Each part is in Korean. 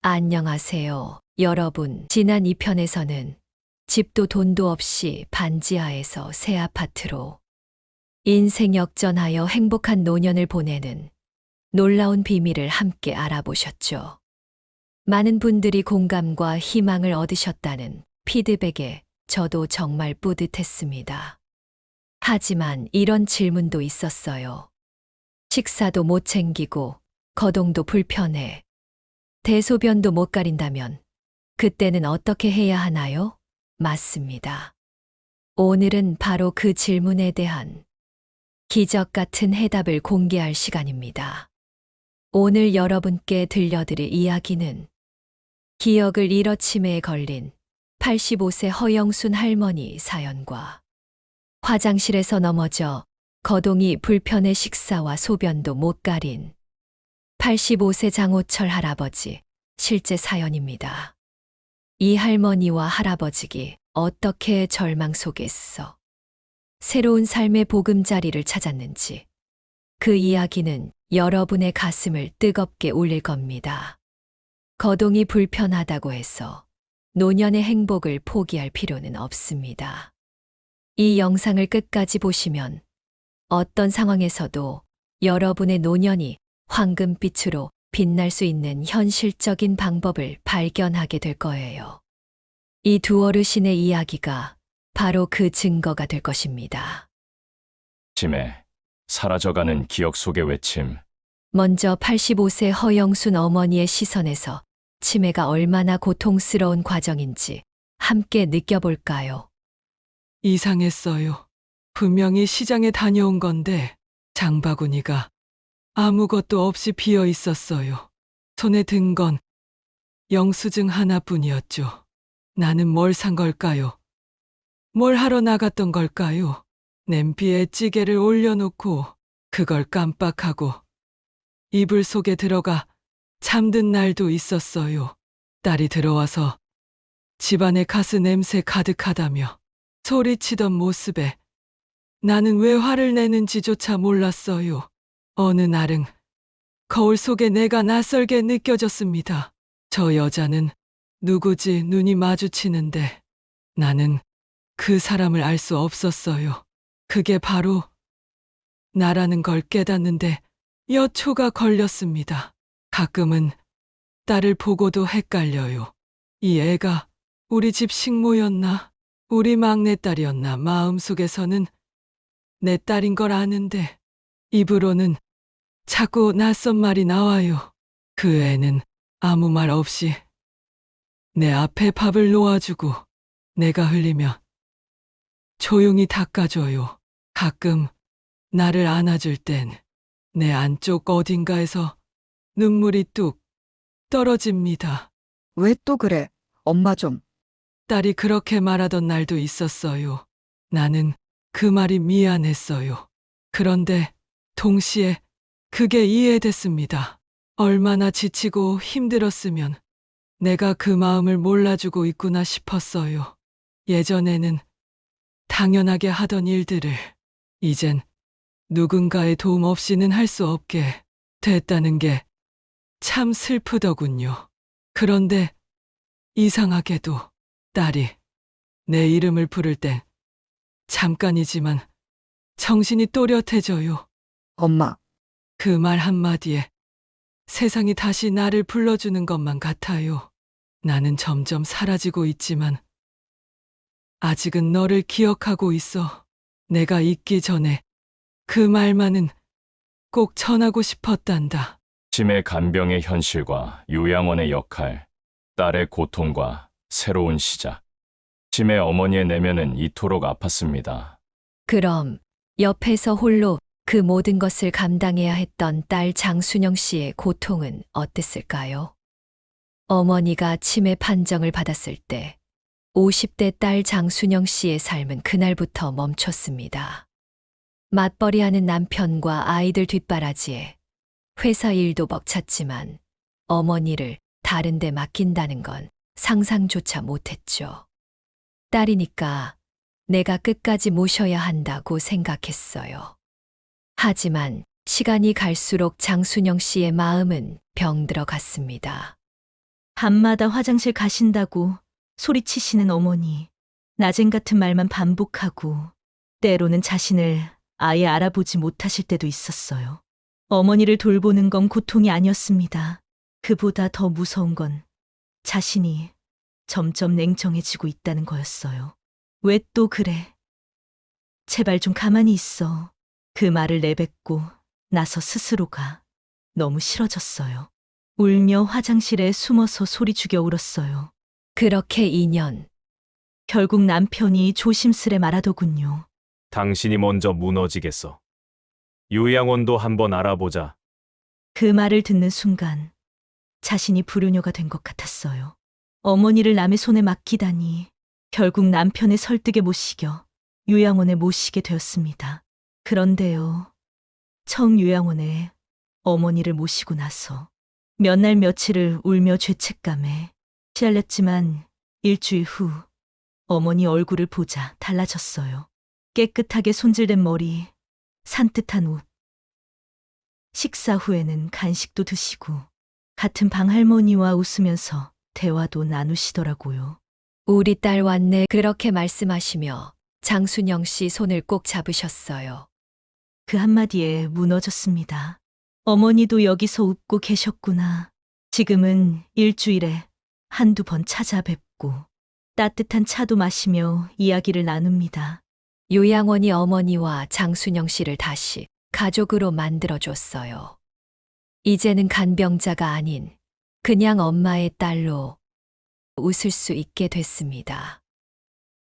안녕하세요, 여러분. 지난 2편에서는 집도 돈도 없이 반지하에서 새 아파트로 인생 역전하여 행복한 노년을 보내는 놀라운 비밀을 함께 알아보셨죠. 많은 분들이 공감과 희망을 얻으셨다는 피드백에 저도 정말 뿌듯했습니다. 하지만 이런 질문도 있었어요. 식사도 못 챙기고 거동도 불편해. 대소변도 못 가린다면 그때는 어떻게 해야 하나요? 맞습니다. 오늘은 바로 그 질문에 대한 기적 같은 해답을 공개할 시간입니다. 오늘 여러분께 들려드릴 이야기는 기억을 잃어 치매에 걸린 85세 허영순 할머니 사연과 화장실에서 넘어져 거동이 불편해 식사와 소변도 못 가린 85세 장호철 할아버지 실제 사연입니다. 이 할머니와 할아버지가 어떻게 절망 속에서 새로운 삶의 보금자리를 찾았는지 그 이야기는 여러분의 가슴을 뜨겁게 울릴 겁니다. 거동이 불편하다고 해서 노년의 행복을 포기할 필요는 없습니다. 이 영상을 끝까지 보시면 어떤 상황에서도 여러분의 노년이 황금빛으로 빛날 수 있는 현실적인 방법을 발견하게 될 거예요. 이 두 어르신의 이야기가 바로 그 증거가 될 것입니다. 치매, 사라져가는 기억 속의 외침. 먼저 85세 허영순 어머니의 시선에서 치매가 얼마나 고통스러운 과정인지 함께 느껴볼까요? 이상했어요. 분명히 시장에 다녀온 건데 장바구니가 아무것도 없이 비어 있었어요. 손에 든 건 영수증 하나뿐이었죠. 나는 뭘 산 걸까요? 뭘 하러 나갔던 걸까요? 냄비에 찌개를 올려놓고 그걸 깜빡하고 이불 속에 들어가 잠든 날도 있었어요. 딸이 들어와서 집안에 가스 냄새 가득하다며 소리치던 모습에 나는 왜 화를 내는지조차 몰랐어요. 어느 날은 거울 속에 내가 낯설게 느껴졌습니다. 저 여자는 누구지 눈이 마주치는데 나는 그 사람을 알 수 없었어요. 그게 바로 나라는 걸 깨닫는데 몇 초가 걸렸습니다. 가끔은 딸을 보고도 헷갈려요. 이 애가 우리 집 식모였나? 우리 막내딸이었나? 마음속에서는 내 딸인 걸 아는데 입으로는 자꾸 낯선 말이 나와요. 그 애는 아무 말 없이 내 앞에 밥을 놓아주고 내가 흘리면 조용히 닦아줘요. 가끔 나를 안아줄 땐 내 안쪽 어딘가에서 눈물이 뚝 떨어집니다. 왜 또 그래? 엄마 좀. 딸이 그렇게 말하던 날도 있었어요. 나는 그 말이 미안했어요. 그런데 동시에 그게 이해됐습니다. 얼마나 지치고 힘들었으면 내가 그 마음을 몰라주고 있구나 싶었어요. 예전에는 당연하게 하던 일들을 이젠 누군가의 도움 없이는 할 수 없게 됐다는 게 참 슬프더군요. 그런데 이상하게도 딸이 내 이름을 부를 땐 잠깐이지만 정신이 또렷해져요. 엄마, 그 말 한마디에 세상이 다시 나를 불러주는 것만 같아요. 나는 점점 사라지고 있지만 아직은 너를 기억하고 있어. 내가 잊기 전에 그 말만은 꼭 전하고 싶었단다. 치매 간병의 현실과 요양원의 역할, 딸의 고통과 새로운 시작. 치매 어머니의 내면은 이토록 아팠습니다. 그럼 옆에서 홀로 그 모든 것을 감당해야 했던 딸 장순영 씨의 고통은 어땠을까요? 어머니가 치매 판정을 받았을 때 50대 딸 장순영 씨의 삶은 그날부터 멈췄습니다. 맞벌이하는 남편과 아이들 뒷바라지에 회사 일도 벅찼지만 어머니를 다른 데 맡긴다는 건 상상조차 못했죠. 딸이니까 내가 끝까지 모셔야 한다고 생각했어요. 하지만 시간이 갈수록 장순영 씨의 마음은 병들어 갔습니다. 밤마다 화장실 가신다고 소리치시는 어머니, 낮엔 같은 말만 반복하고 때로는 자신을 아예 알아보지 못하실 때도 있었어요. 어머니를 돌보는 건 고통이 아니었습니다. 그보다 더 무서운 건 자신이 점점 냉정해지고 있다는 거였어요. 왜 또 그래? 제발 좀 가만히 있어. 그 말을 내뱉고 나서 스스로가 너무 싫어졌어요. 울며 화장실에 숨어서 소리 죽여 울었어요. 그렇게 2년. 결국 남편이 조심스레 말하더군요. 당신이 먼저 무너지겠어. 요양원도 한번 알아보자. 그 말을 듣는 순간 자신이 불효녀가 된 것 같았어요. 어머니를 남의 손에 맡기다니 결국 남편의 설득에 못 시겨 요양원에 모시게 되었습니다. 그런데요, 처음 요양원에 어머니를 모시고 나서 몇 날 며칠을 울며 죄책감에 시달렸지만 일주일 후 어머니 얼굴을 보자 달라졌어요. 깨끗하게 손질된 머리, 산뜻한 옷. 식사 후에는 간식도 드시고 같은 방 할머니와 웃으면서 대화도 나누시더라고요. 우리 딸 왔네. 그렇게 말씀하시며 장순영 씨 손을 꼭 잡으셨어요. 그 한마디에 무너졌습니다. 어머니도 여기서 웃고 계셨구나. 지금은 일주일에 한두 번 찾아뵙고 따뜻한 차도 마시며 이야기를 나눕니다. 요양원이 어머니와 장순영 씨를 다시 가족으로 만들어줬어요. 이제는 간병자가 아닌 그냥 엄마의 딸로 웃을 수 있게 됐습니다.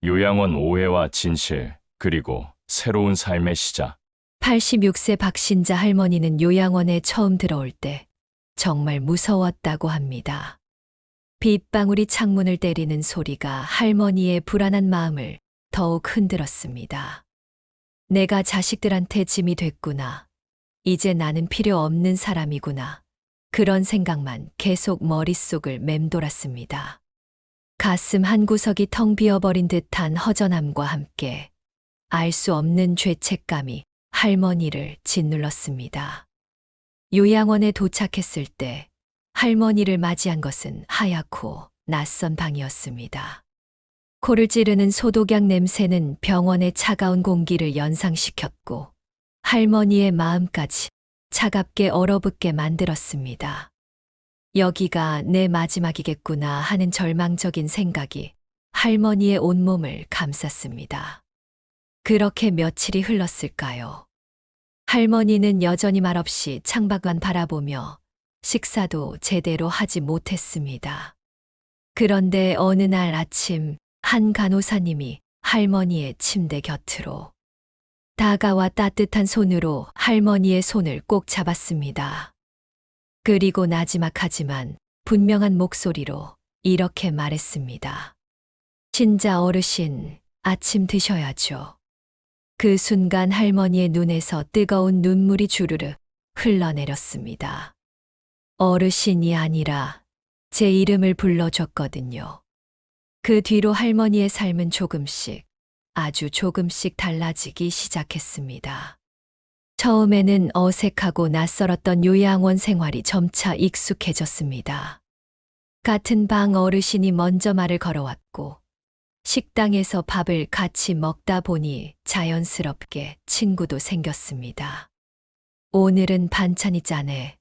요양원 오해와 진실, 그리고 새로운 삶의 시작. 86세 박신자 할머니는 요양원에 처음 들어올 때 정말 무서웠다고 합니다. 빗방울이 창문을 때리는 소리가 할머니의 불안한 마음을 더욱 흔들었습니다. 내가 자식들한테 짐이 됐구나. 이제 나는 필요 없는 사람이구나. 그런 생각만 계속 머릿속을 맴돌았습니다. 가슴 한구석이 텅 비어버린 듯한 허전함과 함께 알 수 없는 죄책감이 할머니를 짓눌렀습니다. 요양원에 도착했을 때 할머니를 맞이한 것은 하얗고 낯선 방이었습니다. 코를 찌르는 소독약 냄새는 병원의 차가운 공기를 연상시켰고 할머니의 마음까지 차갑게 얼어붙게 만들었습니다. 여기가 내 마지막이겠구나 하는 절망적인 생각이 할머니의 온몸을 감쌌습니다. 그렇게 며칠이 흘렀을까요? 할머니는 여전히 말없이 창밖만 바라보며 식사도 제대로 하지 못했습니다. 그런데 어느 날 아침 한 간호사님이 할머니의 침대 곁으로 다가와 따뜻한 손으로 할머니의 손을 꼭 잡았습니다. 그리고 나지막하지만 분명한 목소리로 이렇게 말했습니다. 신자 어르신, 아침 드셔야죠. 그 순간 할머니의 눈에서 뜨거운 눈물이 주르르 흘러내렸습니다. 어르신이 아니라 제 이름을 불러줬거든요. 그 뒤로 할머니의 삶은 조금씩, 아주 조금씩 달라지기 시작했습니다. 처음에는 어색하고 낯설었던 요양원 생활이 점차 익숙해졌습니다. 같은 방 어르신이 먼저 말을 걸어왔고, 식당에서 밥을 같이 먹다 보니 자연스럽게 친구도 생겼습니다. 오늘은 반찬이 짜네.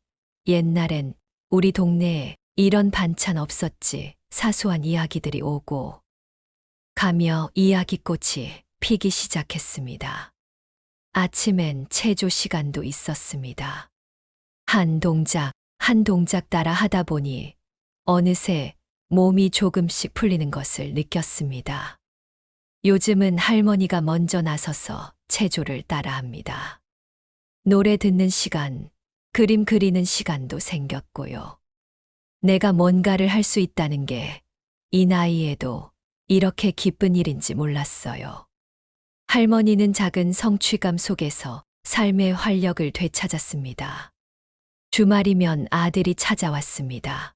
옛날엔 우리 동네에 이런 반찬 없었지. 사소한 이야기들이 오고 가며 이야기꽃이 피기 시작했습니다. 아침엔 체조 시간도 있었습니다. 한 동작, 한 동작 따라 하다 보니 어느새 몸이 조금씩 풀리는 것을 느꼈습니다. 요즘은 할머니가 먼저 나서서 체조를 따라합니다. 노래 듣는 시간, 그림 그리는 시간도 생겼고요. 내가 뭔가를 할 수 있다는 게 이 나이에도 이렇게 기쁜 일인지 몰랐어요. 할머니는 작은 성취감 속에서 삶의 활력을 되찾았습니다. 주말이면 아들이 찾아왔습니다.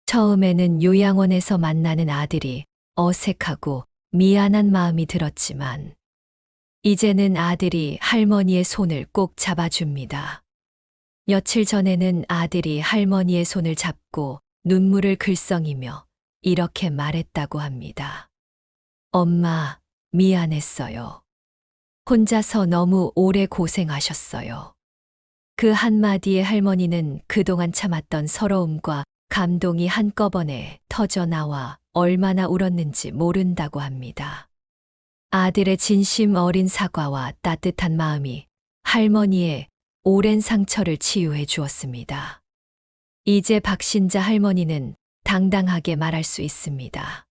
처음에는 요양원에서 만나는 아들이 어색하고 미안한 마음이 들었지만 이제는 아들이 할머니의 손을 꼭 잡아줍니다. 며칠 전에는 아들이 할머니의 손을 잡고 눈물을 글썽이며 이렇게 말했다고 합니다. 엄마, 미안했어요. 혼자서 너무 오래 고생하셨어요. 그 한마디에 할머니는 그동안 참았던 서러움과 감동이 한꺼번에 터져 나와 얼마나 울었는지 모른다고 합니다. 아들의 진심 어린 사과와 따뜻한 마음이 할머니의 오랜 상처를 치유해 주었습니다. 이제 박신자 할머니는 당당하게 말할 수 있습니다.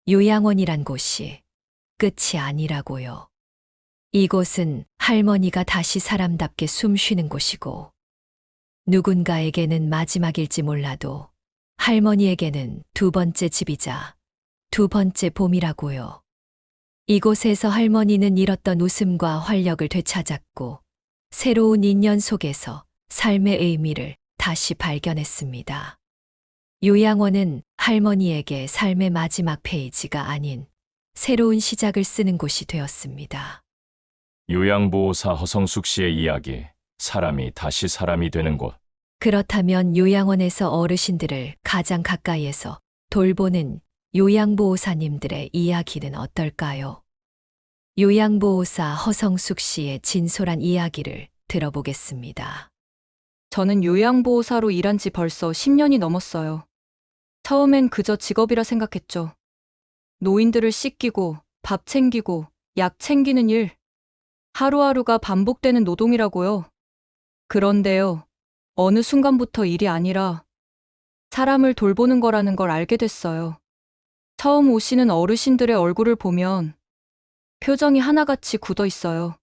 요양원이란 곳이 끝이 아니라고요. 이곳은 할머니가 다시 사람답게 숨 쉬는 곳이고, 누군가에게는 마지막일지 몰라도 할머니에게는 두 번째 집이자 두 번째 봄이라고요. 이곳에서 할머니는 잃었던 웃음과 활력을 되찾았고, 새로운 인연 속에서 삶의 의미를 다시 발견했습니다. 요양원은 할머니에게 삶의 마지막 페이지가 아닌 새로운 시작을 쓰는 곳이 되었습니다. 요양보호사 허성숙 씨의 이야기, 사람이 다시 사람이 되는 곳. 그렇다면 요양원에서 어르신들을 가장 가까이에서 돌보는 요양보호사님들의 이야기는 어떨까요? 요양보호사 허성숙 씨의 진솔한 이야기를 들어보겠습니다. 저는 요양보호사로 일한 지 벌써 10년이 넘었어요. 처음엔 그저 직업이라 생각했죠. 노인들을 씻기고 밥 챙기고 약 챙기는 일. 하루하루가 반복되는 노동이라고요. 그런데요, 어느 순간부터 일이 아니라 사람을 돌보는 거라는 걸 알게 됐어요. 처음 오시는 어르신들의 얼굴을 보면 표정이 하나같이 굳어 있어요.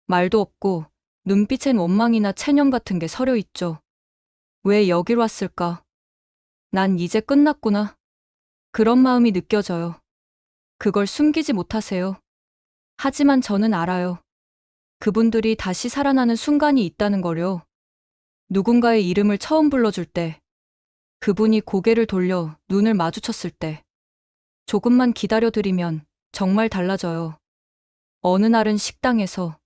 말도 없고 눈빛엔 원망이나 체념 같은 게 서려 있죠. 왜 여길 왔을까? 난 이제 끝났구나. 그런 마음이 느껴져요. 그걸 숨기지 못하세요. 하지만 저는 알아요. 그분들이 다시 살아나는 순간이 있다는 걸요. 누군가의 이름을 처음 불러줄 때, 그분이 고개를 돌려 눈을 마주쳤을 때, 조금만 기다려드리면 정말 달라져요. 어느 날은 식당에서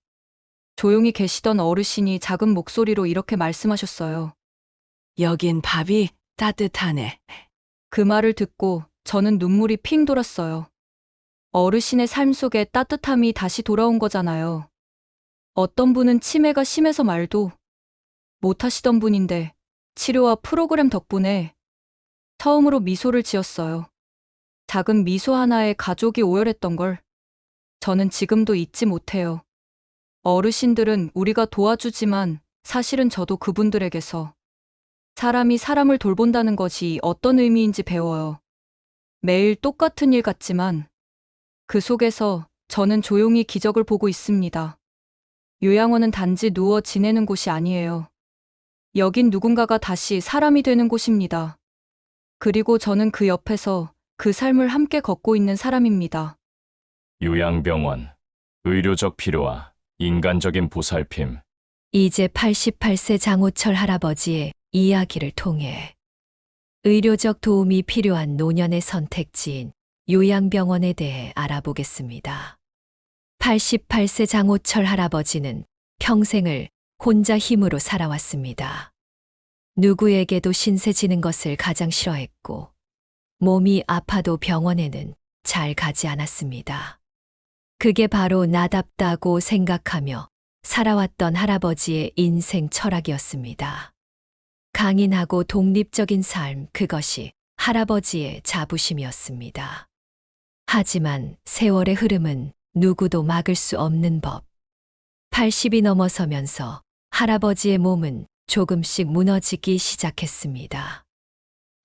조용히 계시던 어르신이 작은 목소리로 이렇게 말씀하셨어요. 여긴 밥이 따뜻하네. 그 말을 듣고 저는 눈물이 핑 돌았어요. 어르신의 삶 속에 따뜻함이 다시 돌아온 거잖아요. 어떤 분은 치매가 심해서 말도 못 하시던 분인데 치료와 프로그램 덕분에 처음으로 미소를 지었어요. 작은 미소 하나에 가족이 오열했던 걸 저는 지금도 잊지 못해요. 어르신들은 우리가 도와주지만 사실은 저도 그분들에게서 사람이 사람을 돌본다는 것이 어떤 의미인지 배워요. 매일 똑같은 일 같지만 그 속에서 저는 조용히 기적을 보고 있습니다. 요양원은 단지 누워 지내는 곳이 아니에요. 여긴 누군가가 다시 사람이 되는 곳입니다. 그리고 저는 그 옆에서 그 삶을 함께 걷고 있는 사람입니다. 요양병원, 의료적 필요와 인간적인 보살핌. 이제 88세 장호철 할아버지의 이야기를 통해 의료적 도움이 필요한 노년의 선택지인 요양병원에 대해 알아보겠습니다. 88세 장호철 할아버지는 평생을 혼자 힘으로 살아왔습니다. 누구에게도 신세 지는 것을 가장 싫어했고, 몸이 아파도 병원에는 잘 가지 않았습니다. 그게 바로 나답다고 생각하며 살아왔던 할아버지의 인생 철학이었습니다. 강인하고 독립적인 삶, 그것이 할아버지의 자부심이었습니다. 하지만 세월의 흐름은 누구도 막을 수 없는 법. 80이 넘어서면서 할아버지의 몸은 조금씩 무너지기 시작했습니다.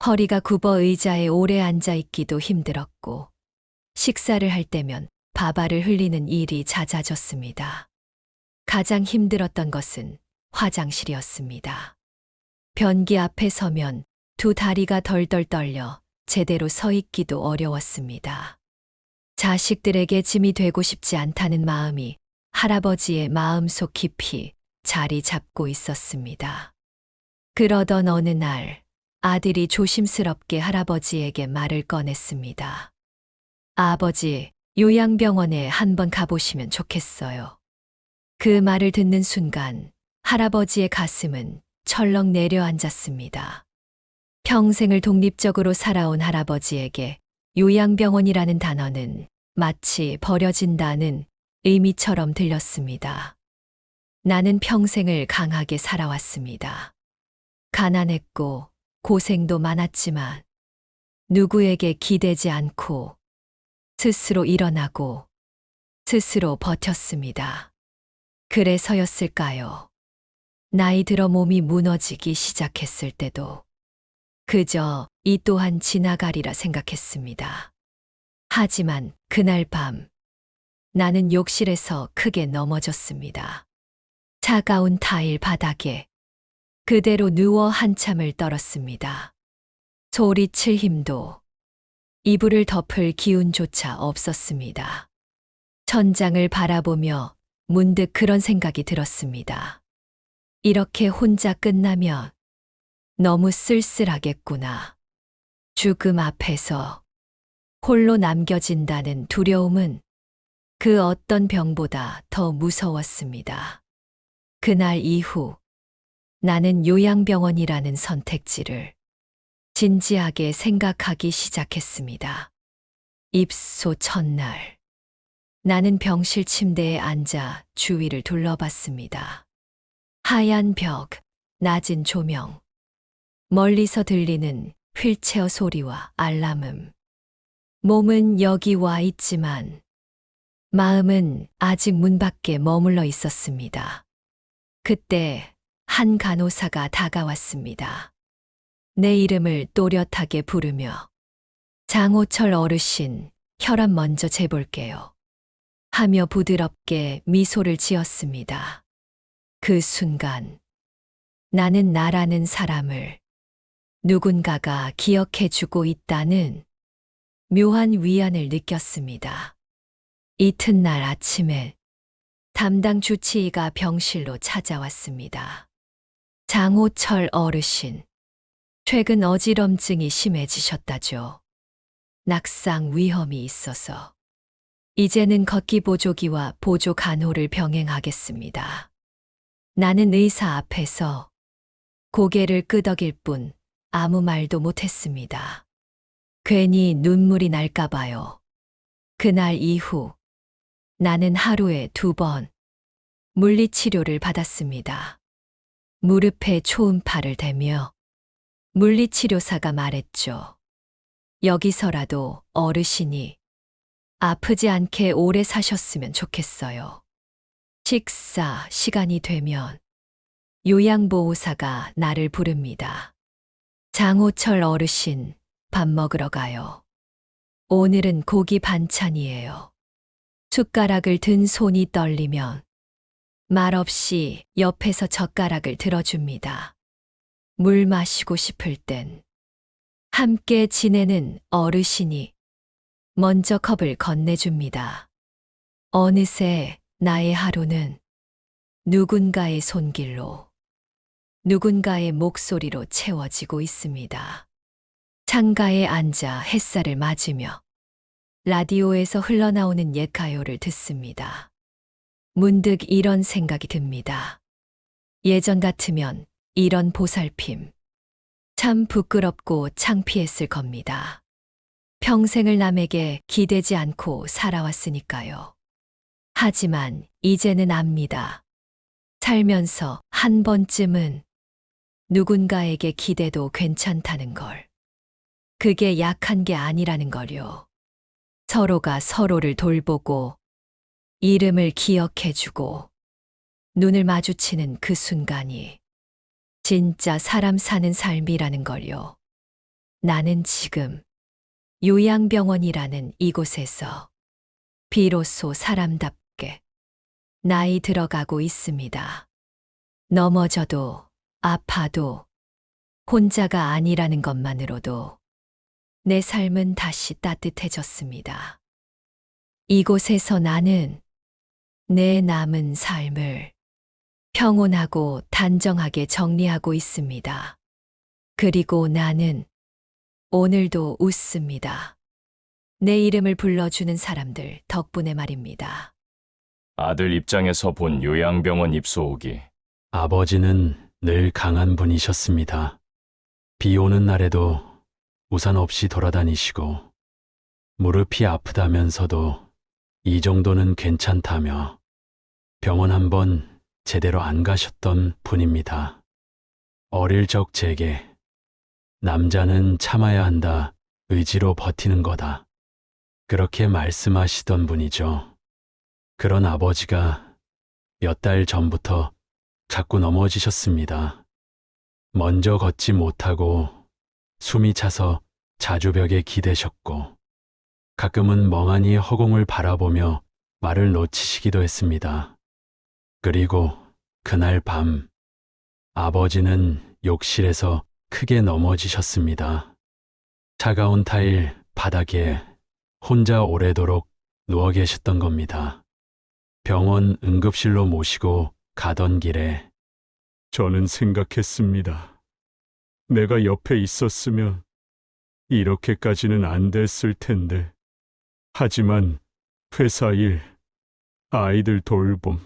허리가 굽어 의자에 오래 앉아 있기도 힘들었고, 식사를 할 때면 밥알을 흘리는 일이 잦아졌습니다. 가장 힘들었던 것은 화장실이었습니다. 변기 앞에 서면 두 다리가 덜덜 떨려 제대로 서 있기도 어려웠습니다. 자식들에게 짐이 되고 싶지 않다는 마음이 할아버지의 마음속 깊이 자리 잡고 있었습니다. 그러던 어느 날 아들이 조심스럽게 할아버지에게 말을 꺼냈습니다. 아버지, 요양병원에 한번 가보시면 좋겠어요. 그 말을 듣는 순간 할아버지의 가슴은 철렁 내려앉았습니다. 평생을 독립적으로 살아온 할아버지에게 요양병원이라는 단어는 마치 버려진다는 의미처럼 들렸습니다. 나는 평생을 강하게 살아왔습니다. 가난했고 고생도 많았지만 누구에게 기대지 않고 스스로 일어나고 스스로 버텼습니다. 그래서였을까요? 나이 들어 몸이 무너지기 시작했을 때도 그저 이 또한 지나가리라 생각했습니다. 하지만 그날 밤 나는 욕실에서 크게 넘어졌습니다. 차가운 타일 바닥에 그대로 누워 한참을 떨었습니다. 소리칠 힘도 이불을 덮을 기운조차 없었습니다. 천장을 바라보며 문득 그런 생각이 들었습니다. 이렇게 혼자 끝나면 너무 쓸쓸하겠구나. 죽음 앞에서 홀로 남겨진다는 두려움은 그 어떤 병보다 더 무서웠습니다. 그날 이후 나는 요양병원이라는 선택지를 진지하게 생각하기 시작했습니다. 입소 첫날, 나는 병실 침대에 앉아 주위를 둘러봤습니다. 하얀 벽, 낮은 조명, 멀리서 들리는 휠체어 소리와 알람음. 몸은 여기 와 있지만 마음은 아직 문 밖에 머물러 있었습니다. 그때 한 간호사가 다가왔습니다. 내 이름을 또렷하게 부르며 장호철 어르신, 혈압 먼저 재볼게요. 하며 부드럽게 미소를 지었습니다. 그 순간 나는 나라는 사람을 누군가가 기억해주고 있다는 묘한 위안을 느꼈습니다. 이튿날 아침에 담당 주치의가 병실로 찾아왔습니다. 장호철 어르신, 최근 어지럼증이 심해지셨다죠. 낙상 위험이 있어서 이제는 걷기 보조기와 보조 간호를 병행하겠습니다. 나는 의사 앞에서 고개를 끄덕일 뿐 아무 말도 못했습니다. 괜히 눈물이 날까 봐요. 그날 이후 나는 하루에 2번 물리치료를 받았습니다. 무릎에 초음파를 대며 물리치료사가 말했죠. 여기서라도 어르신이 아프지 않게 오래 사셨으면 좋겠어요. 식사 시간이 되면 요양보호사가 나를 부릅니다. 장호철 어르신, 밥 먹으러 가요. 오늘은 고기 반찬이에요. 숟가락을 든 손이 떨리면 말없이 옆에서 젓가락을 들어줍니다. 물 마시고 싶을 땐 함께 지내는 어르신이 먼저 컵을 건네줍니다. 어느새 나의 하루는 누군가의 손길로, 누군가의 목소리로 채워지고 있습니다. 창가에 앉아 햇살을 맞으며 라디오에서 흘러나오는 옛 가요를 듣습니다. 문득 이런 생각이 듭니다. 예전 같으면 이런 보살핌, 참 부끄럽고 창피했을 겁니다. 평생을 남에게 기대지 않고 살아왔으니까요. 하지만 이제는 압니다. 살면서 한 번쯤은 누군가에게 기대도 괜찮다는 걸. 그게 약한 게 아니라는 걸요. 서로가 서로를 돌보고 이름을 기억해주고 눈을 마주치는 그 순간이 진짜 사람 사는 삶이라는 걸요. 나는 지금 요양병원이라는 이곳에서 비로소 사람답게 나이 들어가고 있습니다. 넘어져도 아파도 혼자가 아니라는 것만으로도 내 삶은 다시 따뜻해졌습니다. 이곳에서 나는 내 남은 삶을 평온하고 단정하게 정리하고 있습니다. 그리고 나는 오늘도 웃습니다. 내 이름을 불러주는 사람들 덕분에 말입니다. 아들 입장에서 본 요양병원 입소 후기. 아버지는 늘 강한 분이셨습니다. 비 오는 날에도 우산 없이 돌아다니시고 무릎이 아프다면서도 이 정도는 괜찮다며 병원 한번 제대로 안 가셨던 분입니다. 어릴 적 제게 남자는 참아야 한다, 의지로 버티는 거다. 그렇게 말씀하시던 분이죠. 그런 아버지가 몇 달 전부터 자꾸 넘어지셨습니다. 먼저 걷지 못하고 숨이 차서 자주 벽에 기대셨고 가끔은 멍하니 허공을 바라보며 말을 놓치시기도 했습니다. 그리고 그날 밤 아버지는 욕실에서 크게 넘어지셨습니다. 차가운 타일 바닥에 혼자 오래도록 누워 계셨던 겁니다. 병원 응급실로 모시고 가던 길에 저는 생각했습니다. 내가 옆에 있었으면 이렇게까지는 안 됐을 텐데. 하지만 회사 일, 아이들 돌봄,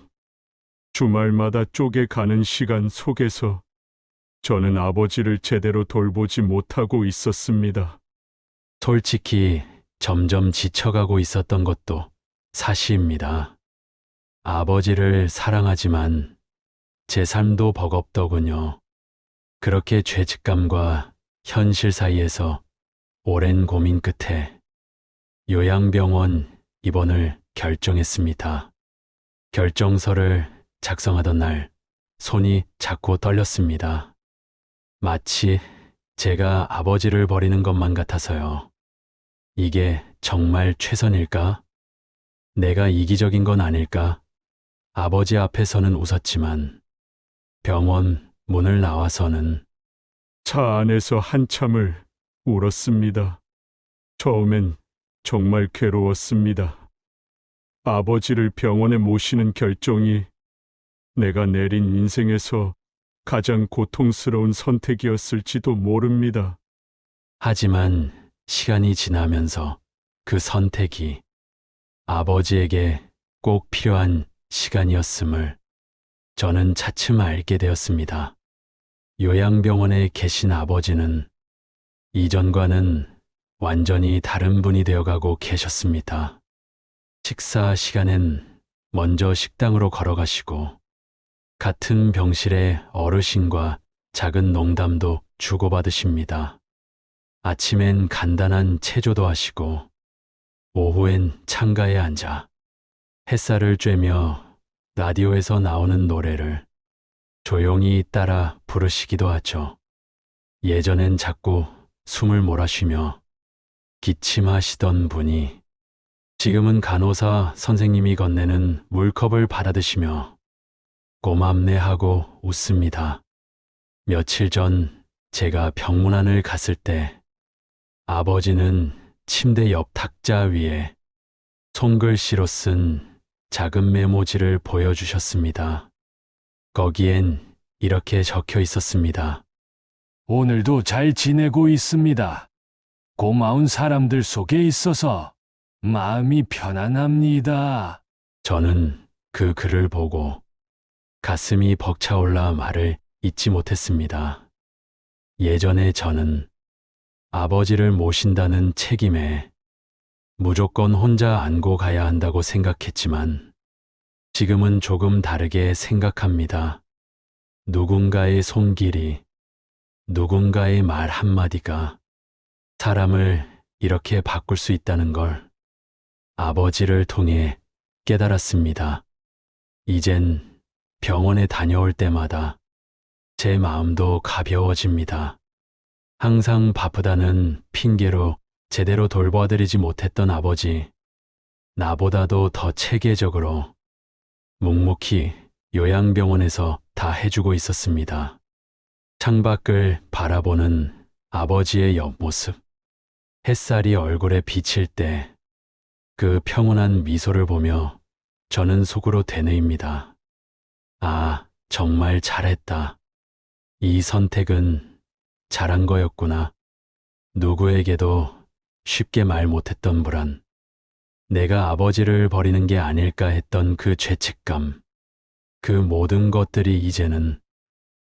주말마다 쪼개 가는 시간 속에서 저는 아버지를 제대로 돌보지 못하고 있었습니다. 솔직히 점점 지쳐가고 있었던 것도 사실입니다. 아버지를 사랑하지만 제 삶도 버겁더군요. 그렇게 죄책감과 현실 사이에서 오랜 고민 끝에 요양병원 입원을 결정했습니다. 결정서를 작성하던 날 손이 자꾸 떨렸습니다. 마치 제가 아버지를 버리는 것만 같아서요. 이게 정말 최선일까? 내가 이기적인 건 아닐까? 아버지 앞에서는 웃었지만 병원 문을 나와서는 차 안에서 한참을 울었습니다. 처음엔 정말 괴로웠습니다. 아버지를 병원에 모시는 결정이 내가 내린 인생에서 가장 고통스러운 선택이었을지도 모릅니다. 하지만 시간이 지나면서 그 선택이 아버지에게 꼭 필요한 시간이었음을 저는 차츰 알게 되었습니다. 요양병원에 계신 아버지는 이전과는 완전히 다른 분이 되어가고 계셨습니다. 식사 시간엔 먼저 식당으로 걸어가시고 같은 병실에 어르신과 작은 농담도 주고받으십니다. 아침엔 간단한 체조도 하시고 오후엔 창가에 앉아 햇살을 쬐며 라디오에서 나오는 노래를 조용히 따라 부르시기도 하죠. 예전엔 자꾸 숨을 몰아쉬며 기침하시던 분이 지금은 간호사 선생님이 건네는 물컵을 받아드시며 고맙네 하고 웃습니다. 며칠 전 제가 병문안을 갔을 때 아버지는 침대 옆 탁자 위에 손글씨로 쓴 작은 메모지를 보여주셨습니다. 거기엔 이렇게 적혀 있었습니다. 오늘도 잘 지내고 있습니다. 고마운 사람들 속에 있어서 마음이 편안합니다. 저는 그 글을 보고 가슴이 벅차올라 말을 잇지 못했습니다. 예전에 저는 아버지를 모신다는 책임에 무조건 혼자 안고 가야 한다고 생각했지만 지금은 조금 다르게 생각합니다. 누군가의 손길이, 누군가의 말 한마디가 사람을 이렇게 바꿀 수 있다는 걸 아버지를 통해 깨달았습니다. 이젠 병원에 다녀올 때마다 제 마음도 가벼워집니다. 항상 바쁘다는 핑계로 제대로 돌봐드리지 못했던 아버지, 나보다도 더 체계적으로 묵묵히 요양병원에서 다 해주고 있었습니다. 창밖을 바라보는 아버지의 옆모습, 햇살이 얼굴에 비칠 때 그 평온한 미소를 보며 저는 속으로 되뇌입니다. 아, 정말 잘했다. 이 선택은 잘한 거였구나. 누구에게도 쉽게 말 못했던 불안, 내가 아버지를 버리는 게 아닐까 했던 그 죄책감, 그 모든 것들이 이제는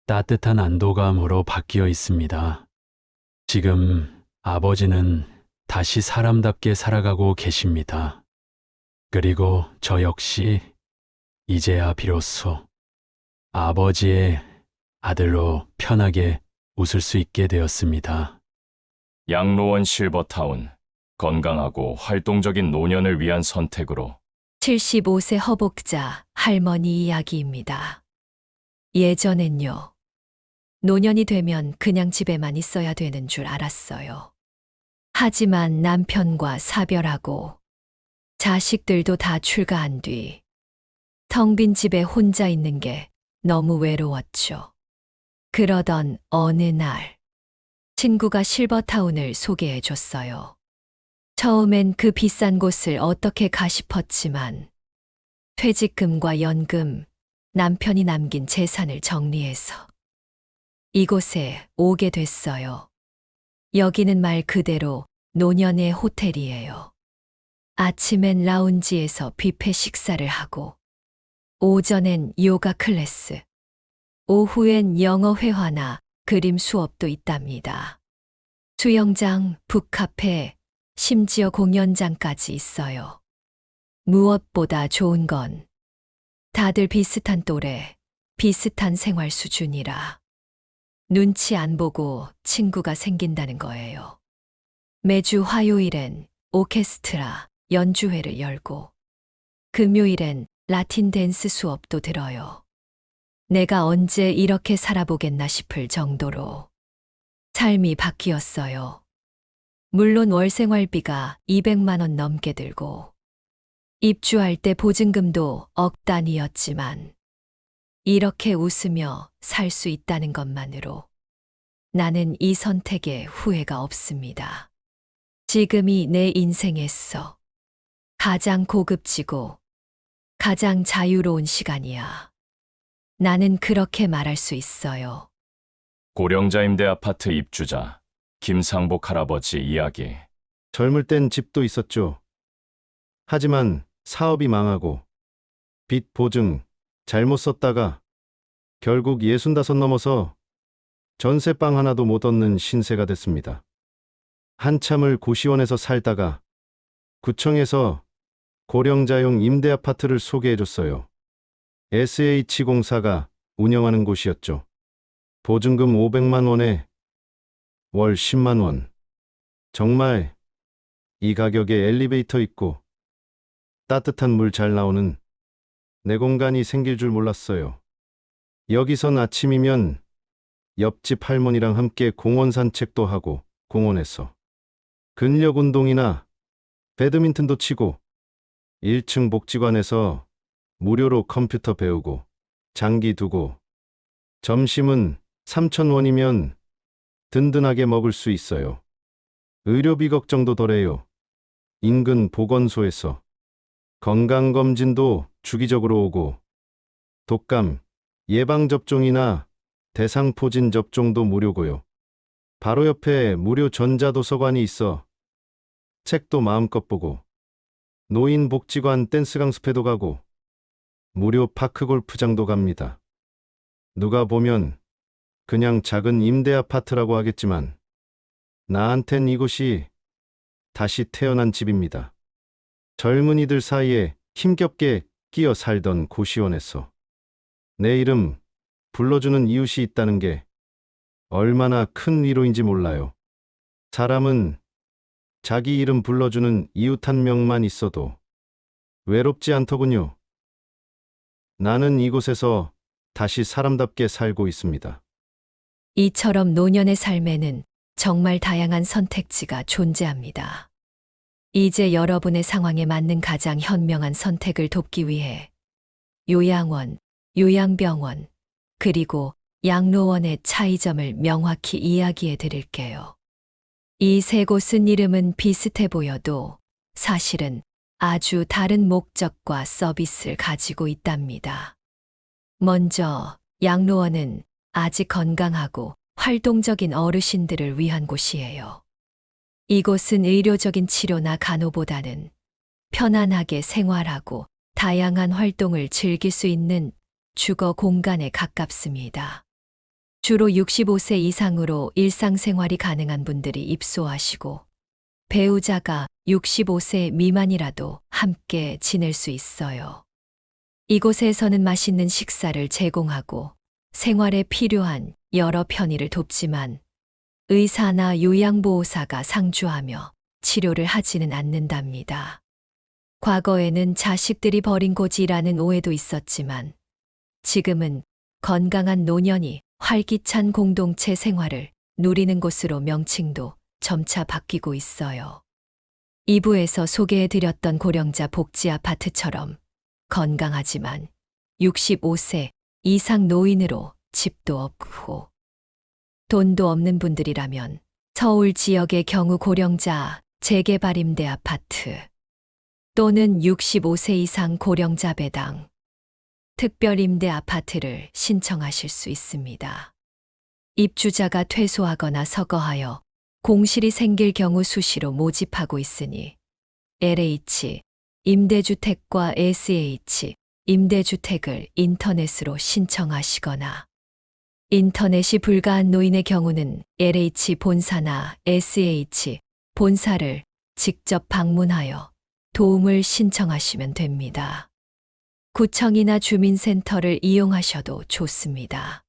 따뜻한 안도감으로 바뀌어 있습니다. 지금 아버지는 다시 사람답게 살아가고 계십니다. 그리고 저 역시 이제야 비로소 아버지의 아들로 편하게 웃을 수 있게 되었습니다. 양로원 실버타운, 건강하고 활동적인 노년을 위한 선택으로 75세 허복자 할머니 이야기입니다. 예전엔요. 노년이 되면 그냥 집에만 있어야 되는 줄 알았어요. 하지만 남편과 사별하고 자식들도 다 출가한 뒤 텅 빈 집에 혼자 있는 게 너무 외로웠죠. 그러던 어느 날 친구가 실버타운을 소개해 줬어요. 처음엔 그 비싼 곳을 어떻게 가 싶었지만 퇴직금과 연금, 남편이 남긴 재산을 정리해서 이곳에 오게 됐어요. 여기는 말 그대로 노년의 호텔이에요. 아침엔 라운지에서 뷔페 식사를 하고 오전엔 요가 클래스, 오후엔 영어 회화나 그림 수업도 있답니다. 수영장, 북카페, 심지어 공연장까지 있어요. 무엇보다 좋은 건 다들 비슷한 또래, 비슷한 생활 수준이라 눈치 안 보고 친구가 생긴다는 거예요. 매주 화요일엔 오케스트라 연주회를 열고 금요일엔 라틴 댄스 수업도 들어요. 내가 언제 이렇게 살아보겠나 싶을 정도로 삶이 바뀌었어요. 물론 월 생활비가 200만 원 넘게 들고 입주할 때 보증금도 억 단위였지만 이렇게 웃으며 살 수 있다는 것만으로 나는 이 선택에 후회가 없습니다. 지금이 내 인생에서 가장 고급지고 가장 자유로운 시간이야. 나는 그렇게 말할 수 있어요. 고령자 임대 아파트 입주자 김상복 할아버지 이야기. 젊을 땐 집도 있었죠. 하지만 사업이 망하고 빚 보증 잘못 썼다가 결국 65 넘어서 전세방 하나도 못 얻는 신세가 됐습니다. 한참을 고시원에서 살다가 구청에서 고령자용 임대 아파트를 소개해줬어요. SH공사가 운영하는 곳이었죠. 보증금 500만 원에 월 10만 원. 정말 이 가격에 엘리베이터 있고 따뜻한 물 잘 나오는 내 공간이 생길 줄 몰랐어요. 여기선 아침이면 옆집 할머니랑 함께 공원 산책도 하고 공원에서 근력 운동이나 배드민턴도 치고 1층 복지관에서 무료로 컴퓨터 배우고 장기 두고 점심은 3,000원이면 든든하게 먹을 수 있어요. 의료비 걱정도 덜해요. 인근 보건소에서 건강검진도 주기적으로 오고 독감 예방접종이나 대상포진 접종도 무료고요. 바로 옆에 무료 전자도서관이 있어 책도 마음껏 보고 노인복지관 댄스 강습회도 가고 무료 파크 골프장도 갑니다. 누가 보면 그냥 작은 임대 아파트라고 하겠지만 나한텐 이곳이 다시 태어난 집입니다. 젊은이들 사이에 힘겹게 끼어 살던 고시원에서 내 이름 불러주는 이웃이 있다는 게 얼마나 큰 위로인지 몰라요. 사람은 자기 이름 불러주는 이웃 한 명만 있어도 외롭지 않더군요. 나는 이곳에서 다시 사람답게 살고 있습니다. 이처럼 노년의 삶에는 정말 다양한 선택지가 존재합니다. 이제 여러분의 상황에 맞는 가장 현명한 선택을 돕기 위해 요양원, 요양병원, 그리고 양로원의 차이점을 명확히 이야기해 드릴게요. 이 세 곳은 이름은 비슷해 보여도 사실은 아주 다른 목적과 서비스를 가지고 있답니다. 먼저 양로원은 아직 건강하고 활동적인 어르신들을 위한 곳이에요. 이곳은 의료적인 치료나 간호보다는 편안하게 생활하고 다양한 활동을 즐길 수 있는 주거 공간에 가깝습니다. 주로 65세 이상으로 일상생활이 가능한 분들이 입소하시고 배우자가 65세 미만이라도 함께 지낼 수 있어요. 이곳에서는 맛있는 식사를 제공하고 생활에 필요한 여러 편의를 돕지만 의사나 요양보호사가 상주하며 치료를 하지는 않는답니다. 과거에는 자식들이 버린 고지라는 오해도 있었지만 지금은 건강한 노년이 활기찬 공동체 생활을 누리는 곳으로 명칭도 점차 바뀌고 있어요. 2부에서 소개해드렸던 고령자 복지 아파트처럼 건강하지만 65세 이상 노인으로 집도 없고 돈도 없는 분들이라면 서울 지역의 경우 고령자 재개발 임대 아파트 또는 65세 이상 고령자 배당, 특별 임대 아파트를 신청하실 수 있습니다. 입주자가 퇴소하거나 서거하여 공실이 생길 경우 수시로 모집하고 있으니 LH 임대주택과 SH 임대주택을 인터넷으로 신청하시거나 인터넷이 불가한 노인의 경우는 LH 본사나 SH 본사를 직접 방문하여 도움을 신청하시면 됩니다. 구청이나 주민센터를 이용하셔도 좋습니다.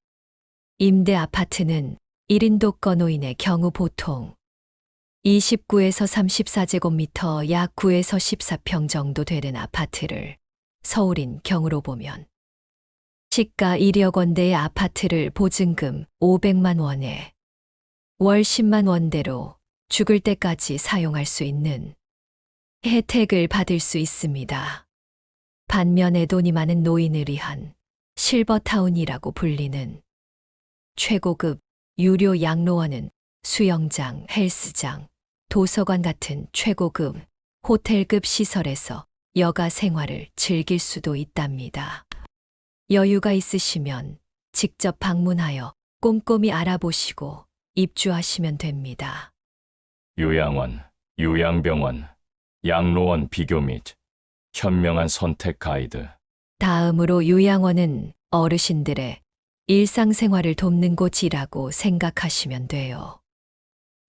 임대 아파트는 1인도권 노인의 경우 보통 29에서 34제곱미터 약 9에서 14평 정도 되는 아파트를 서울인 경우로 보면 시가 1억 원대의 아파트를 보증금 500만 원에 월 10만 원대로 죽을 때까지 사용할 수 있는 혜택을 받을 수 있습니다. 반면에 돈이 많은 노인을 위한 실버타운이라고 불리는 최고급 유료 양로원은 수영장, 헬스장, 도서관 같은 최고급 호텔급 시설에서 여가 생활을 즐길 수도 있답니다. 여유가 있으시면 직접 방문하여 꼼꼼히 알아보시고 입주하시면 됩니다. 요양원, 요양병원, 양로원 비교 및 현명한 선택 가이드. 다음으로 요양원은 어르신들의 일상생활을 돕는 곳이라고 생각하시면 돼요.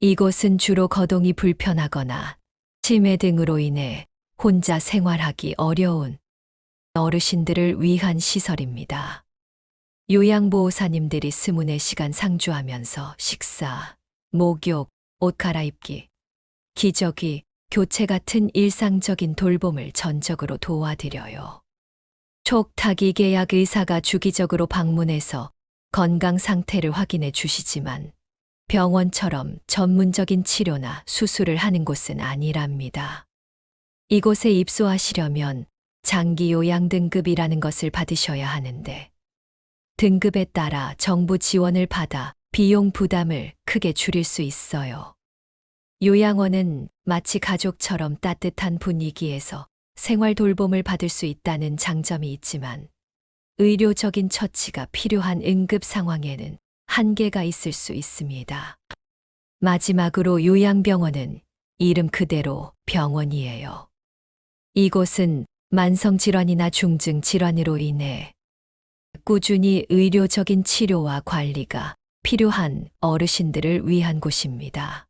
이곳은 주로 거동이 불편하거나 치매 등으로 인해 혼자 생활하기 어려운 어르신들을 위한 시설입니다. 요양보호사님들이 24시간 상주하면서 식사, 목욕, 옷 갈아입기, 기저귀, 교체 같은 일상적인 돌봄을 전적으로 도와드려요. 촉탁이 계약 의사가 주기적으로 방문해서 건강 상태를 확인해 주시지만 병원처럼 전문적인 치료나 수술을 하는 곳은 아니랍니다. 이곳에 입소하시려면 장기 요양 등급이라는 것을 받으셔야 하는데 등급에 따라 정부 지원을 받아 비용 부담을 크게 줄일 수 있어요. 요양원은 마치 가족처럼 따뜻한 분위기에서 생활 돌봄을 받을 수 있다는 장점이 있지만 의료적인 처치가 필요한 응급 상황에는 한계가 있을 수 있습니다. 마지막으로 요양병원은 이름 그대로 병원이에요. 이곳은 만성질환이나 중증질환으로 인해 꾸준히 의료적인 치료와 관리가 필요한 어르신들을 위한 곳입니다.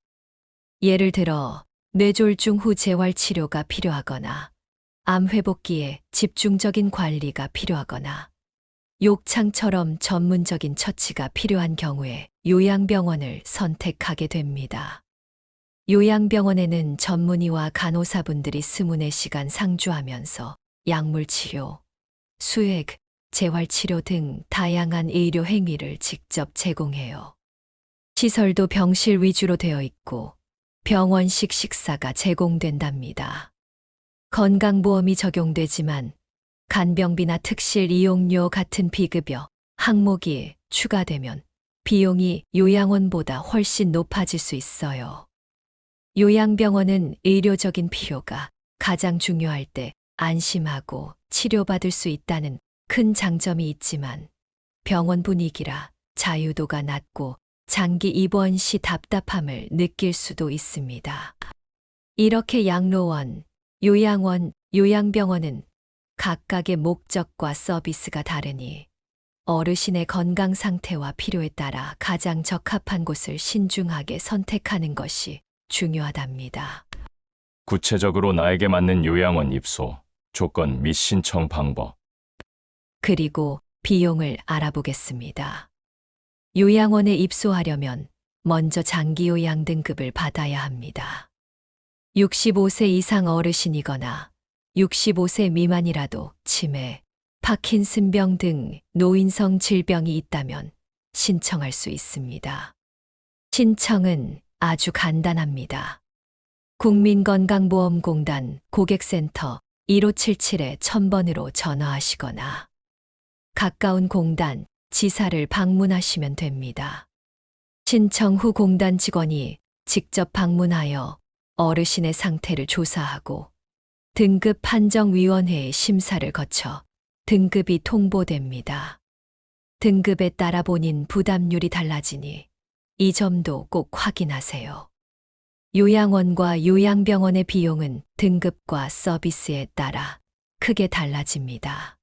예를 들어 뇌졸중 후 재활치료가 필요하거나 암 회복기에 집중적인 관리가 필요하거나 욕창처럼 전문적인 처치가 필요한 경우에 요양병원을 선택하게 됩니다. 요양병원에는 전문의와 간호사분들이 24시간 상주하면서 약물치료, 수액, 재활치료 등 다양한 의료 행위를 직접 제공해요. 시설도 병실 위주로 되어 있고 병원식 식사가 제공된답니다. 건강보험이 적용되지만 간병비나 특실 이용료 같은 비급여 항목이 추가되면 비용이 요양원보다 훨씬 높아질 수 있어요. 요양병원은 의료적인 필요가 가장 중요할 때 안심하고 치료받을 수 있다는 큰 장점이 있지만 병원 분위기라 자유도가 낮고 장기 입원 시 답답함을 느낄 수도 있습니다. 이렇게 양로원, 요양원, 요양병원은 각각의 목적과 서비스가 다르니 어르신의 건강 상태와 필요에 따라 가장 적합한 곳을 신중하게 선택하는 것이 중요하답니다. 구체적으로 나에게 맞는 요양원 입소, 조건 및 신청 방법. 그리고 비용을 알아보겠습니다. 요양원에 입소하려면 먼저 장기요양 등급을 받아야 합니다. 65세 이상 어르신이거나 65세 미만이라도 치매, 파킨슨병 등 노인성 질병이 있다면 신청할 수 있습니다. 신청은 아주 간단합니다. 국민건강보험공단 고객센터 1577-1000번으로 전화하시거나 가까운 공단, 지사를 방문하시면 됩니다. 신청 후 공단 직원이 직접 방문하여 어르신의 상태를 조사하고 등급 판정위원회의 심사를 거쳐 등급이 통보됩니다. 등급에 따라 본인 부담률이 달라지니 이 점도 꼭 확인하세요. 요양원과 요양병원의 비용은 등급과 서비스에 따라 크게 달라집니다.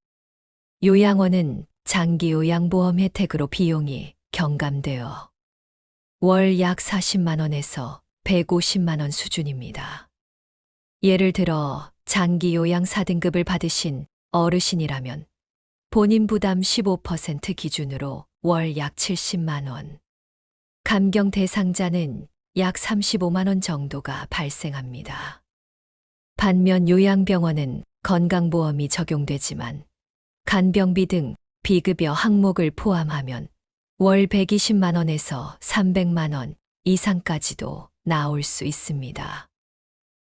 요양원은 장기요양보험 혜택으로 비용이 경감되어 월 약 40만 원에서 150만 원 수준입니다. 예를 들어 장기요양 4등급을 받으신 어르신이라면 본인 부담 15% 기준으로 월 약 70만 원, 감경 대상자는 약 35만 원 정도가 발생합니다. 반면 요양병원은 건강보험이 적용되지만 간병비 등 비급여 항목을 포함하면 월 120만 원에서 300만 원 이상까지도 나올 수 있습니다.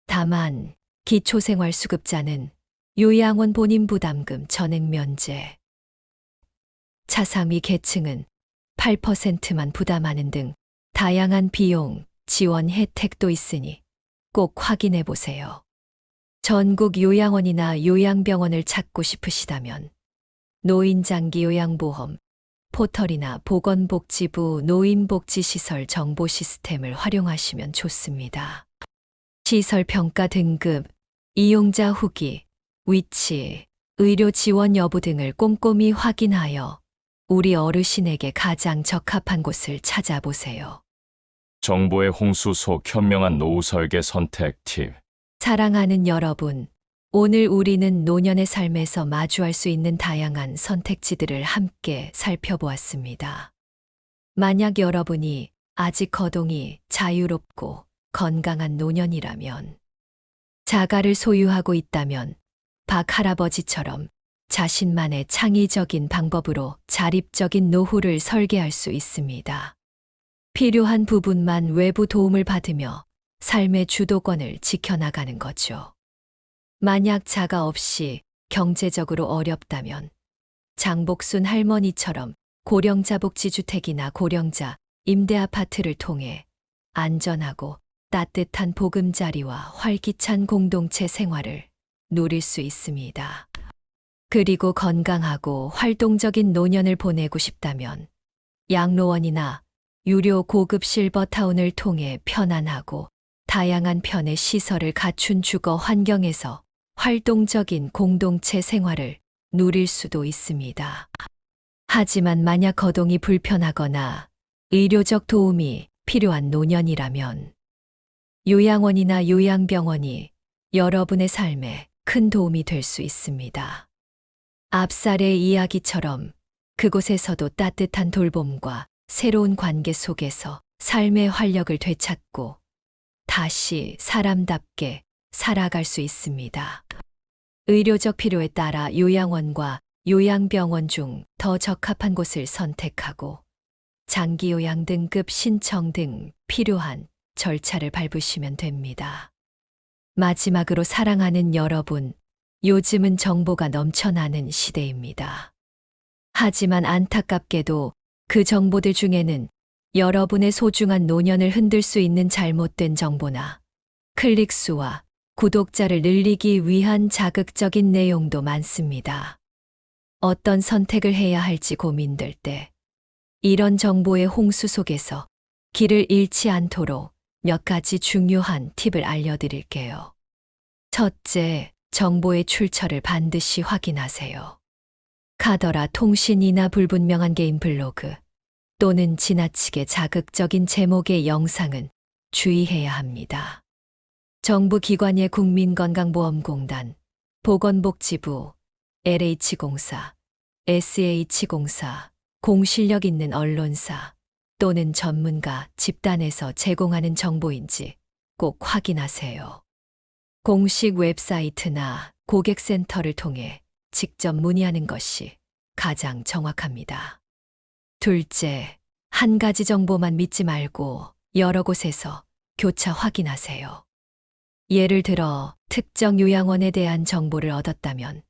다만 기초생활수급자는 요양원 본인 부담금 전액 면제, 차상위 계층은 8%만 부담하는 등 다양한 비용, 지원 혜택도 있으니 꼭 확인해 보세요. 전국 요양원이나 요양병원을 찾고 싶으시다면 노인장기요양보험 포털이나 보건복지부 노인복지시설 정보 시스템을 활용하시면 좋습니다. 시설 평가 등급, 이용자 후기, 위치, 의료 지원 여부 등을 꼼꼼히 확인하여 우리 어르신에게 가장 적합한 곳을 찾아보세요. 정보의 홍수 속 현명한 노후 설계 선택 팁. 사랑하는 여러분, 오늘 우리는 노년의 삶에서 마주할 수 있는 다양한 선택지들을 함께 살펴보았습니다. 만약 여러분이 아직 거동이 자유롭고 건강한 노년이라면, 자가를 소유하고 있다면 박 할아버지처럼 자신만의 창의적인 방법으로 자립적인 노후를 설계할 수 있습니다. 필요한 부분만 외부 도움을 받으며 삶의 주도권을 지켜나가는 거죠. 만약 자가 없이 경제적으로 어렵다면 장복순 할머니처럼 고령자 복지주택이나 고령자 임대아파트를 통해 안전하고 따뜻한 보금자리와 활기찬 공동체 생활을 누릴 수 있습니다. 그리고 건강하고 활동적인 노년을 보내고 싶다면 양로원이나 유료 고급 실버타운을 통해 편안하고 다양한 편의 시설을 갖춘 주거 환경에서 활동적인 공동체 생활을 누릴 수도 있습니다. 하지만 만약 거동이 불편하거나 의료적 도움이 필요한 노년이라면 요양원이나 요양병원이 여러분의 삶에 큰 도움이 될 수 있습니다. 앞살의 이야기처럼 그곳에서도 따뜻한 돌봄과 새로운 관계 속에서 삶의 활력을 되찾고 다시 사람답게 살아갈 수 있습니다. 의료적 필요에 따라 요양원과 요양병원 중 더 적합한 곳을 선택하고 장기요양 등급 신청 등 필요한 절차를 밟으시면 됩니다. 마지막으로 사랑하는 여러분, 요즘은 정보가 넘쳐나는 시대입니다. 하지만 안타깝게도 그 정보들 중에는 여러분의 소중한 노년을 흔들 수 있는 잘못된 정보나 클릭수와 구독자를 늘리기 위한 자극적인 내용도 많습니다. 어떤 선택을 해야 할지 고민될 때 이런 정보의 홍수 속에서 길을 잃지 않도록 몇 가지 중요한 팁을 알려드릴게요. 첫째, 정보의 출처를 반드시 확인하세요. 카더라 통신이나 불분명한 개인 블로그 또는 지나치게 자극적인 제목의 영상은 주의해야 합니다. 정부 기관의 국민건강보험공단, 보건복지부, LH공사, SH공사, 공실력 있는 언론사 또는 전문가 집단에서 제공하는 정보인지 꼭 확인하세요. 공식 웹사이트나 고객센터를 통해 직접 문의하는 것이 가장 정확합니다. 둘째, 한 가지 정보만 믿지 말고 여러 곳에서 교차 확인하세요. 예를 들어 특정 요양원에 대한 정보를 얻었다면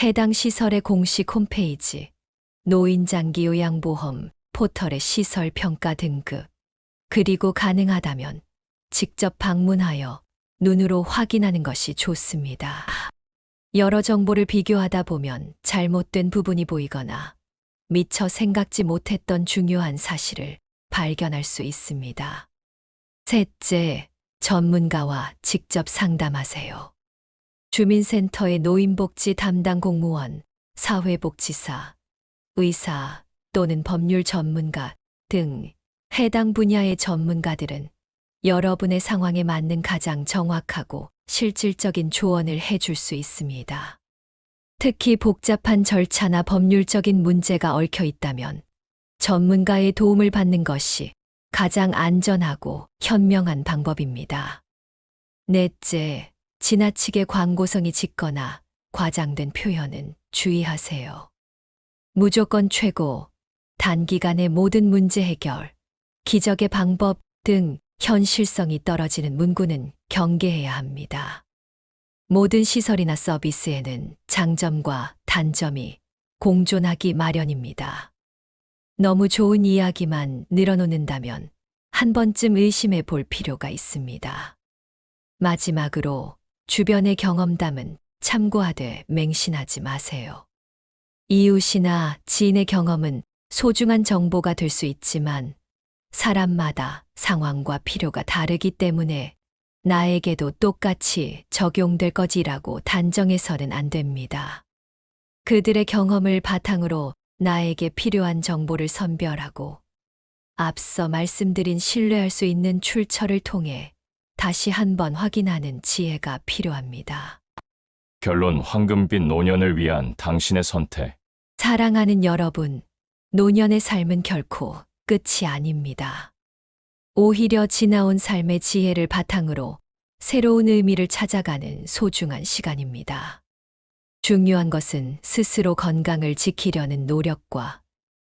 해당 시설의 공식 홈페이지, 노인장기 요양보험 포털의 시설 평가 등급, 그리고 가능하다면 직접 방문하여 눈으로 확인하는 것이 좋습니다. 여러 정보를 비교하다 보면 잘못된 부분이 보이거나 미처 생각지 못했던 중요한 사실을 발견할 수 있습니다. 셋째, 전문가와 직접 상담하세요. 주민센터의 노인복지 담당 공무원, 사회복지사, 의사 또는 법률 전문가 등 해당 분야의 전문가들은 여러분의 상황에 맞는 가장 정확하고 실질적인 조언을 해줄 수 있습니다. 특히 복잡한 절차나 법률적인 문제가 얽혀 있다면 전문가의 도움을 받는 것이 가장 안전하고 현명한 방법입니다. 넷째, 지나치게 광고성이 짙거나 과장된 표현은 주의하세요. 무조건 최고, 단기간의 모든 문제 해결, 기적의 방법 등 현실성이 떨어지는 문구는 경계해야 합니다. 모든 시설이나 서비스에는 장점과 단점이 공존하기 마련입니다. 너무 좋은 이야기만 늘어놓는다면 한 번쯤 의심해 볼 필요가 있습니다. 마지막으로 주변의 경험담은 참고하되 맹신하지 마세요. 이웃이나 지인의 경험은 소중한 정보가 될 수 있지만 사람마다 상황과 필요가 다르기 때문에 나에게도 똑같이 적용될 것이라고 단정해서는 안 됩니다. 그들의 경험을 바탕으로 나에게 필요한 정보를 선별하고 앞서 말씀드린 신뢰할 수 있는 출처를 통해 다시 한번 확인하는 지혜가 필요합니다. 결론 황금빛 노년을 위한 당신의 선택. 사랑하는 여러분, 노년의 삶은 결코 끝이 아닙니다. 오히려 지나온 삶의 지혜를 바탕으로 새로운 의미를 찾아가는 소중한 시간입니다. 중요한 것은 스스로 건강을 지키려는 노력과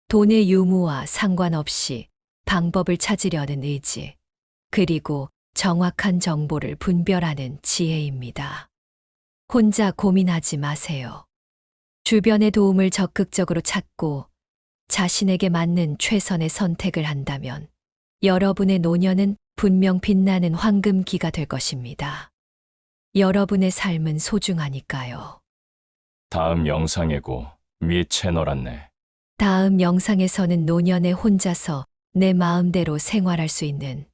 돈의 유무와 상관없이 방법을 찾으려는 의지, 그리고 정확한 정보를 분별하는 지혜입니다. 혼자 고민하지 마세요. 주변의 도움을 적극적으로 찾고 자신에게 맞는 최선의 선택을 한다면 여러분의 노년은 분명 빛나는 황금기가 될 것입니다. 여러분의 삶은 소중하니까요. 다음 영상에고 미 채널 안내. 다음 영상에서는 노년에 혼자서 내 마음대로 생활할 수 있는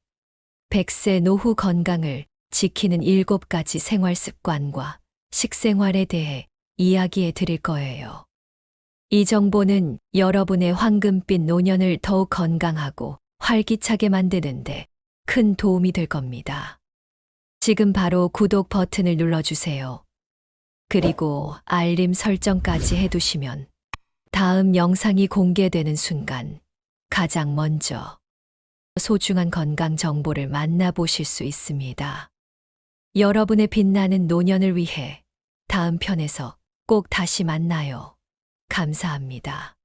100세 노후 건강을 지키는 7가지 생활 습관과 식생활에 대해 이야기해 드릴 거예요. 이 정보는 여러분의 황금빛 노년을 더욱 건강하고 활기차게 만드는데 큰 도움이 될 겁니다. 지금 바로 구독 버튼을 눌러주세요. 그리고 알림 설정까지 해두시면 다음 영상이 공개되는 순간 가장 먼저 소중한 건강 정보를 만나보실 수 있습니다. 여러분의 빛나는 노년을 위해 다음 편에서 꼭 다시 만나요. 감사합니다.